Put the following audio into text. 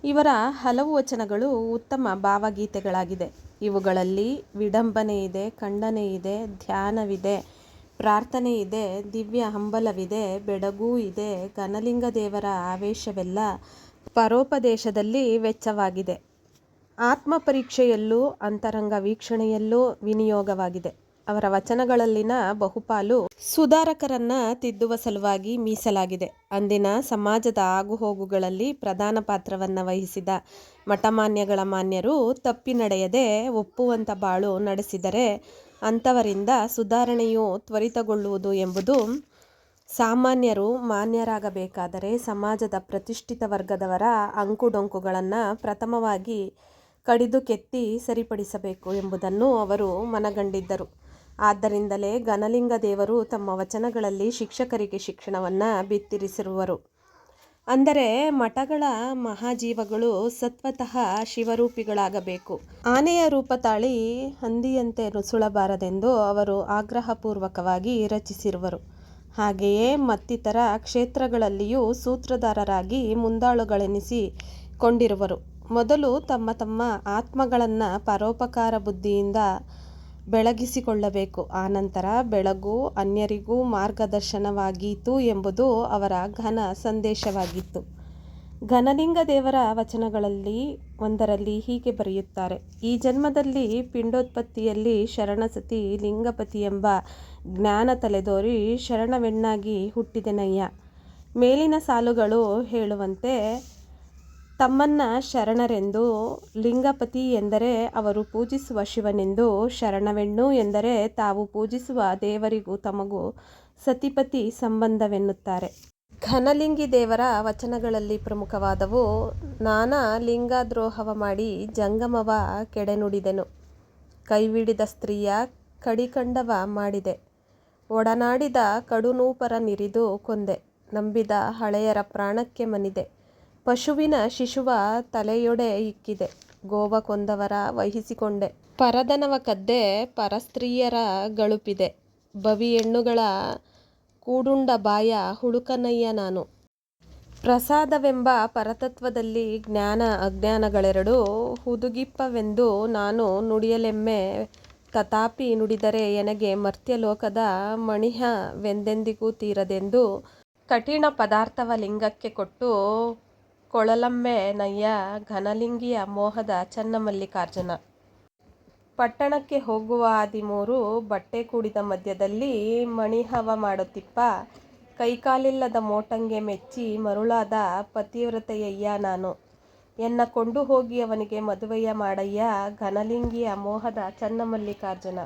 ಇವರ ಹಲವು ವಚನಗಳು ಉತ್ತಮ ಭಾವಗೀತೆಗಳಾಗಿದೆ. ಇವುಗಳಲ್ಲಿ ವಿಡಂಬನೆ ಇದೆ, ಖಂಡನೆ ಇದೆ, ಧ್ಯಾನವಿದೆ, ಪ್ರಾರ್ಥನೆ ಇದೆ, ದಿವ್ಯ ಹಂಬಲವಿದೆ, ಬೆಡಗೂ ಇದೆ. ಘನಲಿಂಗ ದೇವರ ಆವೇಶವೆಲ್ಲ ಪರೋಪದೇಶದಲ್ಲಿ ವೆಚ್ಚವಾಗಿದೆ. ಆತ್ಮಪರೀಕ್ಷೆಯಲ್ಲೂ ಅಂತರಂಗ ವೀಕ್ಷಣೆಯಲ್ಲೂ ವಿನಿಯೋಗವಾಗಿದೆ. ಅವರ ವಚನಗಳಲ್ಲಿನ ಬಹುಪಾಲು ಸುಧಾರಕರನ್ನ ತಿದ್ದುವ ಸಲುವಾಗಿ ಮೀಸಲಾಗಿದೆ. ಅಂದಿನ ಸಮಾಜದ ಆಗುಹೋಗುಗಳಲ್ಲಿ ಪ್ರಧಾನ ಪಾತ್ರವನ್ನು ವಹಿಸಿದ ಮಠಮಾನ್ಯಗಳ ಮಾನ್ಯರು ತಪ್ಪಿ ನಡೆಯದೆ ಒಪ್ಪುವಂಥ ಬಾಳು ನಡೆಸಿದರೆ ಅಂಥವರಿಂದ ಸುಧಾರಣೆಯು ತ್ವರಿತಗೊಳ್ಳುವುದು ಎಂಬುದು ಸಾಮಾನ್ಯರು ಮಾನ್ಯರಾಗಬೇಕಾದರೆ ಸಮಾಜದ ಪ್ರತಿಷ್ಠಿತ ವರ್ಗದವರ ಅಂಕುಡೊಂಕುಗಳನ್ನು ಪ್ರಥಮವಾಗಿ ಕಡಿದು ಕೆತ್ತಿ ಸರಿಪಡಿಸಬೇಕು ಎಂಬುದನ್ನು ಅವರು ಮನಗಂಡಿದ್ದರು. ಆದ್ದರಿಂದಲೇ ಘನಲಿಂಗ ದೇವರು ತಮ್ಮ ವಚನಗಳಲ್ಲಿ ಶಿಕ್ಷಕರಿಗೆ ಶಿಕ್ಷಣವನ್ನು ಬಿತ್ತಿರಿಸಿರುವರು. ಅಂದರೆ ಮಠಗಳ ಮಹಾಜೀವಗಳು ಸತ್ವತಃ ಶಿವರೂಪಿಗಳಾಗಬೇಕು. ಆನೆಯ ರೂಪ ತಾಳಿ ಹಂದಿಯಂತೆ ನುಸುಳಬಾರದೆಂದು ಅವರು ಆಗ್ರಹಪೂರ್ವಕವಾಗಿ ರಚಿಸಿರುವರು. ಹಾಗೆಯೇ ಮತ್ತಿತರ ಕ್ಷೇತ್ರಗಳಲ್ಲಿಯೂ ಸೂತ್ರಧಾರರಾಗಿ ಮುಂದಾಳುಗಳೆನಿಸಿಕೊಂಡಿರುವರು. ಮೊದಲು ತಮ್ಮ ತಮ್ಮ ಆತ್ಮಗಳನ್ನು ಪರೋಪಕಾರ ಬುದ್ಧಿಯಿಂದ ಬೆಳಗಿಸಿಕೊಳ್ಳಬೇಕು. ಆನಂತರ ಬೆಳಗು ಅನ್ಯರಿಗೂ ಮಾರ್ಗದರ್ಶನವಾಗೀತು ಎಂಬುದು ಅವರ ಘನ ಸಂದೇಶವಾಗಿತ್ತು. ಘನಲಿಂಗ ದೇವರ ವಚನಗಳಲ್ಲಿ ಒಂದರಲ್ಲಿ ಹೀಗೆ ಬರೆಯುತ್ತಾರೆ: ಈ ಜನ್ಮದಲ್ಲಿ ಪಿಂಡೋತ್ಪತ್ತಿಯಲ್ಲಿ ಶರಣಸತಿ ಲಿಂಗಪತಿ ಎಂಬ ಜ್ಞಾನ ತಲೆದೋರಿ ಶರಣವೆಣ್ಣಾಗಿ ಹುಟ್ಟಿದೆನಯ್ಯ. ಮೇಲಿನ ಸಾಲುಗಳು ಹೇಳುವಂತೆ ತಮ್ಮನ್ನ ಶರಣರೆಂದು, ಲಿಂಗಪತಿ ಎಂದರೆ ಅವರು ಪೂಜಿಸುವ ಶಿವನೆಂದು, ಶರಣವೆಣ್ಣು ಎಂದರೆ ತಾವು ಪೂಜಿಸುವ ದೇವರಿಗೂ ತಮಗೂ ಸತಿಪತಿ ಸಂಬಂಧವೆನ್ನುತ್ತಾರೆ. ಘನಲಿಂಗಿ ದೇವರ ವಚನಗಳಲ್ಲಿ ಪ್ರಮುಖವಾದವು: ನಾನಾ ಲಿಂಗದ್ರೋಹವ ಮಾಡಿ ಜಂಗಮವ ಕೆಡೆನುಡಿದೆನು. ಕೈವಿಡಿದ ಸ್ತ್ರೀಯ ಕಡಿಕಂಡವ ಮಾಡಿದೆ. ಒಡನಾಡಿದ ಕಡುನೂಪರ ನಿರಿದು ಕೊಂದೆ. ನಂಬಿದ ಹಳೆಯರ ಪ್ರಾಣಕ್ಕೆ ಮನಿದೆ. ಪಶುವಿನ ಶಿಶುವ ತಲೆಯೊಡೆ ಇಕ್ಕಿದೆ. ಗೋವ ಕೊಂದವರ ವಹಿಸಿಕೊಂಡೆ. ಪರದನವ ಕದ್ದೆ. ಪರಸ್ತ್ರೀಯರ ಗಳುಪಿದೆ. ಬವಿ ಹೆಣ್ಣುಗಳ ಕೂಡುಂಡ ಬಾಯ ಹುಡುಕನಯ್ಯ ನಾನು. ಪ್ರಸಾದವೆಂಬ ಪರತತ್ವದಲ್ಲಿ ಜ್ಞಾನ ಅಜ್ಞಾನಗಳೆರಡೂ ಹುದುಗಿಪ್ಪವೆಂದು ನಾನು ನುಡಿಯಲೆಮ್ಮೆ. ತಥಾಪಿ ನುಡಿದರೆ ಎನಗೆ ಮರ್ತ್ಯಲೋಕದ ಮಣಿಹವೆಂದೆಂದಿಗೂ ತೀರದೆಂದು ಕಠಿಣ ಪದಾರ್ಥವ ಲಿಂಗಕ್ಕೆ ಕೊಟ್ಟು ಕೊಳಲಂಬೆನಯ್ಯ. ಘನಲಿಂಗಿಯ ಮೋಹದ ಚನ್ನಮಲ್ಲಿಕಾರ್ಜುನ. ಪಟ್ಟಣಕ್ಕೆ ಹೋಗುವ ಹಾದಿ ಮೂರು. ಬಟ್ಟೆ ಕೂಡಿದ ಮಧ್ಯದಲ್ಲಿ ಮಣಿಹವ ಮಾಡುತ್ತಿಪ್ಪ. ಕೈಕಾಲಿಲ್ಲದ ಮೋಟಂಗೆ ಮೆಚ್ಚಿ ಮರುಳಾದ ಪತಿವ್ರತೆಯಯ್ಯ ನಾನು. ಎನ್ನ ಕೊಂಡು ಹೋಗಿ ಅವನಿಗೆ ಮದುವೆಯ ಮಾಡಯ್ಯ. ಘನಲಿಂಗಿಯ ಮೋಹದ ಚನ್ನಮಲ್ಲಿಕಾರ್ಜುನ.